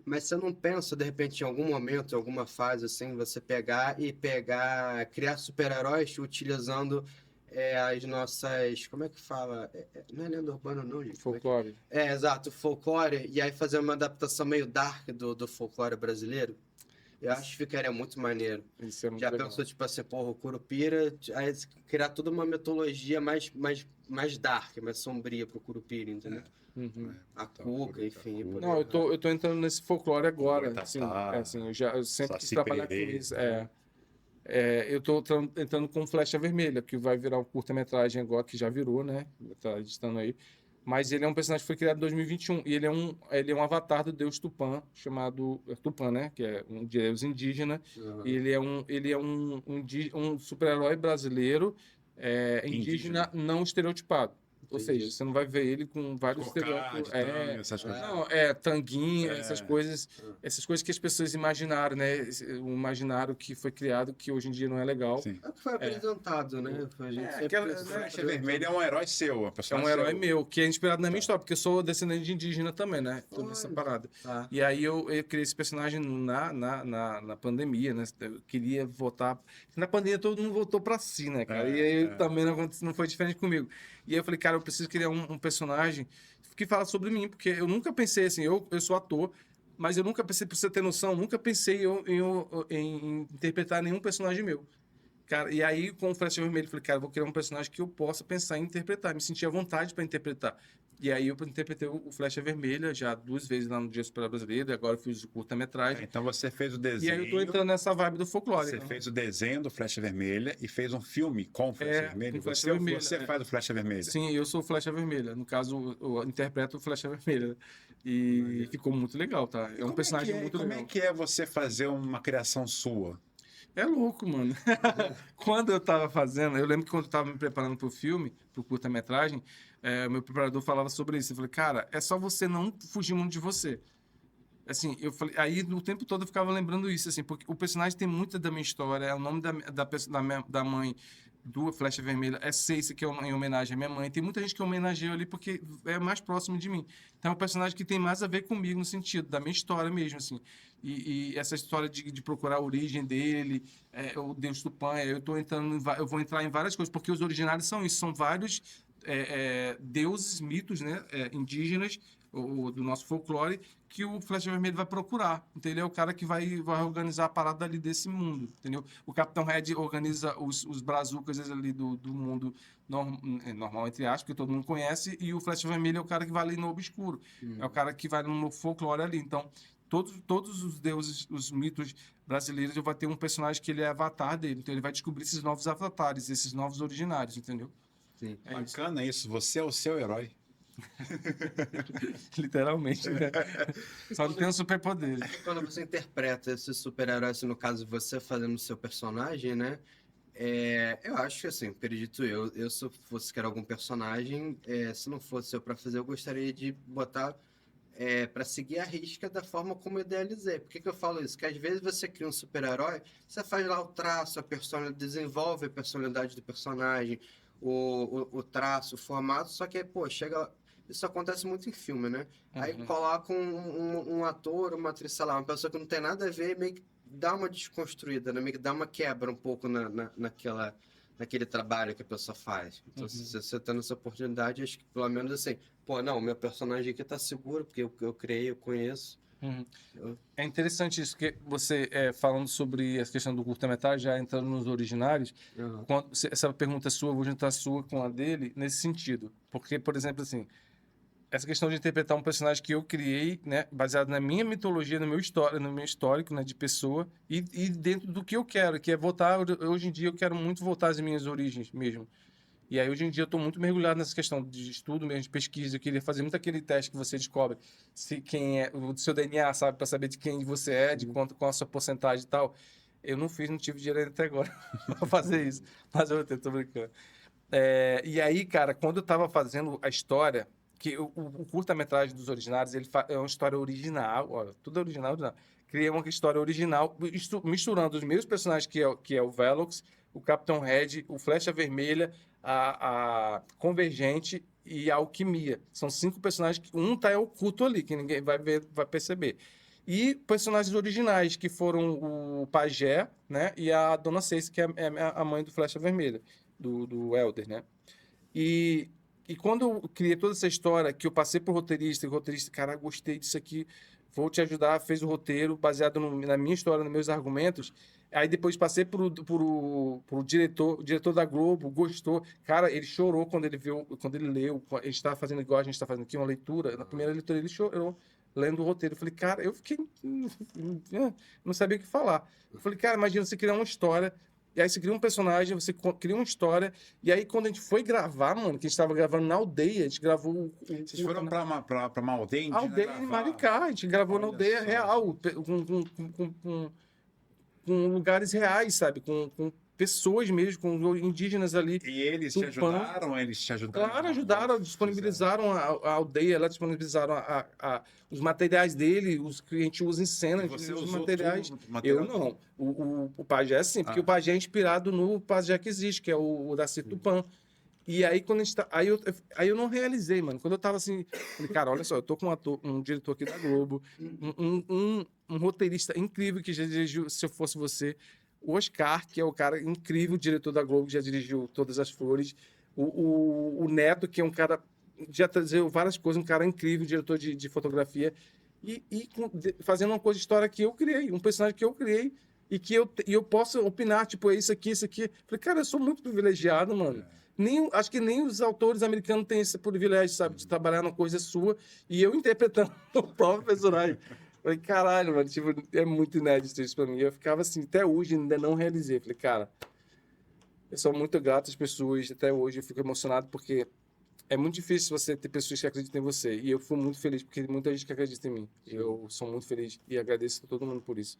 Mas você não pensa, de repente, em algum momento, em alguma fase, assim, você criar super-heróis utilizando as nossas, como é que fala? Não é lenda urbana, não, gente. Como é que... Folclore. Exato, folclore, e aí fazer uma adaptação meio dark do folclore brasileiro? Eu acho que ficaria muito maneiro. Isso é muito Já legal. pensou, tipo assim, porra, o Curupira, aí criar toda uma mitologia mais dark, mais sombria pro Curupira, entendeu? Uhum. A Então, Cuca, enfim, por Não, aí vai. eu tô entrando nesse folclore agora, assim, Boitatá, assim, eu sempre quis Saci trabalhar com Pererê, isso, né? eu tô entrando com Flecha Vermelha, que vai virar um curta-metragem agora, que já virou, né, tá editando aí, mas ele é um personagem que foi criado em 2021, e ele é um avatar do deus Tupã, chamado Tupã, né, que é um deus indígena, e Uhum. ele é um super-herói brasileiro, indígena Indígena. não estereotipado. Ou seja, Entendi. você não vai ver ele com vários estereótipos. Cocade, tanga, essas coisas. Não, tanguinha, É, essas coisas que as pessoas imaginaram, né? O imaginário que foi criado, que hoje em dia não é legal. sim. É o que foi apresentado, né? A gente sempre aquela, pensou né, Flecha Vermelha é um herói seu, é um é um personagem herói seu. meu, que é inspirado na minha Tá. história, porque eu sou descendente de indígena também, né? Tô nessa Olha, parada. tá. E aí eu criei esse personagem na pandemia, né? Eu queria votar. Na pandemia todo mundo votou pra si, né, cara? E aí também não foi diferente comigo. E aí eu falei, cara, eu preciso criar um personagem que fala sobre mim, porque eu nunca pensei assim, eu sou ator. Mas eu nunca pensei, pra você ter noção, nunca pensei em interpretar nenhum personagem meu. Cara, e aí, com o Flecha Vermelha, eu falei, cara, eu vou criar um personagem que eu possa pensar em interpretar, me sentir à vontade para interpretar. E aí eu interpretei o Flecha Vermelha já 2 vezes lá no Dia Superior Brasileiro, e agora eu fiz o curta-metragem. Então você fez o E aí eu tô desenho, entrando nessa vibe do folclore. você Então, fez o desenho do Flecha Vermelha e fez um filme com Flecha Vermelha. com Flecha Você, Vermelha. você faz o Flecha Vermelha. Sim, eu sou o Flecha Vermelha. No caso, eu interpreto o Flecha Vermelha. E ficou muito legal, tá? E É um personagem muito como legal. é que é você fazer uma criação sua? É louco, mano. Quando eu tava fazendo, eu lembro que quando eu tava me preparando pro filme, pro curta-metragem, o meu preparador falava sobre isso. Eu falei, cara, é só você não fugir muito de você. Assim, eu falei, aí o tempo todo eu ficava lembrando isso, assim, porque o personagem tem muita da minha história, é o nome da mãe do Flecha Vermelha, é Ceissa, que é em homenagem à minha mãe. Tem muita gente que homenageia ali porque é mais próximo de mim. Então é um personagem que tem mais a ver comigo no sentido da minha história mesmo, assim. E essa história de procurar a origem dele, o Deus Tupã, eu vou entrar em várias coisas, porque os originários são isso, são vários deuses, mitos, né, indígenas, do nosso folclore, que o Flecha Vermelha vai procurar. Então ele é o cara que vai organizar a parada ali desse mundo, entendeu? O Capitão Red organiza os brazucas ali do mundo normal, entre aspas, que todo mundo conhece, e o Flecha Vermelha é o cara que vai ali no obscuro. É o cara que vai no folclore ali. Então, todos os deuses, os mitos brasileiros, vai ter um personagem que ele é avatar dele. Então ele vai descobrir esses novos avatares, esses novos originários, entendeu? Sim. É isso. Bacana isso, você é o seu herói. Literalmente, né? Só não tem um superpoder. Quando você interpreta esse super-herói, assim, no caso você fazendo o seu personagem, né? Eu acho que assim, acredito eu se eu fosse criar algum personagem, se não fosse eu para fazer, eu gostaria de botar para seguir a risca da forma como eu idealizei. Por que que eu falo isso? Que às vezes você cria um super-herói, você faz lá o traço, a personalidade, desenvolve a personalidade do personagem, o traço, o formato, só que, pô, chega. Isso acontece muito em filme, né? Aí coloca um ator, uma atriz, sei lá, uma pessoa que não tem nada a ver, meio que dá uma desconstruída, né? Meio que dá uma quebra um pouco naquele trabalho que a pessoa faz. Então, se você tendo essa oportunidade, acho que pelo menos assim, pô, não, meu personagem aqui tá seguro, porque eu criei, eu conheço. É interessante isso, que você, falando sobre a questão do curta-metragem, já entrando nos originários, Uhum. essa pergunta é sua, eu vou juntar a sua com a dele nesse sentido. Porque, por exemplo, assim, essa questão de interpretar um personagem que eu criei, né, baseado na minha mitologia, no meu histórico, né, de pessoa, e dentro do que eu quero, que é voltar, hoje em dia eu quero muito voltar às minhas origens mesmo. E aí, hoje em dia, eu estou muito mergulhado nessa questão de estudo mesmo, de pesquisa. Eu queria fazer muito aquele teste que você descobre se quem é o seu DNA, sabe? Para saber de quem você é, de quanto, qual a sua porcentagem e tal. Eu não fiz, não tive dinheiro até agora para fazer isso. Mas eu tô brincando. E aí, cara, quando eu estava fazendo a história, que o curta-metragem dos originários, é uma história original, olha, tudo é original, original. Criei uma história original, misturando os meus personagens, que é o Velox, o Capitão Red, o Flecha Vermelha, a Convergente e a Alquimia. São 5 personagens que um tá oculto ali, que ninguém vai ver, vai perceber. E personagens originais, que foram o Pajé, né? E a Dona Cersei, que é a mãe do Flecha Vermelha, do Elder, né? E, e quando eu criei toda essa história, que eu passei pro roteirista, e o roteirista, cara, gostei disso aqui, vou te ajudar, fez o roteiro baseado na minha história, nos meus argumentos. Aí depois passei pro diretor, o diretor da Globo, gostou. Cara, ele chorou quando ele viu, quando ele leu. A gente estava fazendo igual a gente está fazendo aqui, uma leitura. Na primeira leitura ele chorou, lendo o roteiro. Eu falei, cara, eu fiquei. Não sabia o que falar. Eu falei, cara, imagina você criar uma história. E aí você cria um personagem, você cria uma história. E aí quando a gente foi gravar, mano, que a gente estava gravando na aldeia, a gente gravou Vocês foram pra uma aldeia a indígena aldeia em gravar? Maricá, a gente gravou na Olha aldeia só. real, com lugares reais, sabe? Com pessoas mesmo, com indígenas ali. E eles te Tupã. ajudaram? Eles te ajudaram? Claro, ajudaram, disponibilizaram a aldeia, lá disponibilizaram os materiais dele, os que a gente usa em cena, E você os usou materiais. tudo, material? Eu não. O Pajé sim, porque Ah. o Pajé é inspirado no Pajé que existe, que é o Daci Tupã. E aí, quando a gente tá. Aí eu não realizei, mano. Quando eu tava assim, falei, cara, olha só, eu tô com um diretor aqui da Globo, um roteirista incrível que já dirigiu Se Eu Fosse Você, o Oscar, que é o cara incrível, o diretor da Globo, que já dirigiu Todas as Flores, o Neto, que é um cara, já traziu várias coisas, um cara incrível, diretor de fotografia, fazendo uma coisa de história que eu criei, um personagem que eu criei, e que eu posso opinar, tipo, é isso aqui, isso aqui. Falei, cara, eu sou muito privilegiado, mano. Acho que nem os autores americanos têm esse privilégio, sabe, de trabalhar numa coisa sua e eu interpretando o próprio personagem. Falei, caralho, mano, tipo, é muito inédito isso pra mim. E eu ficava assim, até hoje ainda não realizei. Falei, cara, eu sou muito grato às pessoas, até hoje eu fico emocionado porque é muito difícil você ter pessoas que acreditam em você. E eu fui muito feliz porque muita gente que acredita em mim. Eu sou muito feliz e agradeço a todo mundo por isso.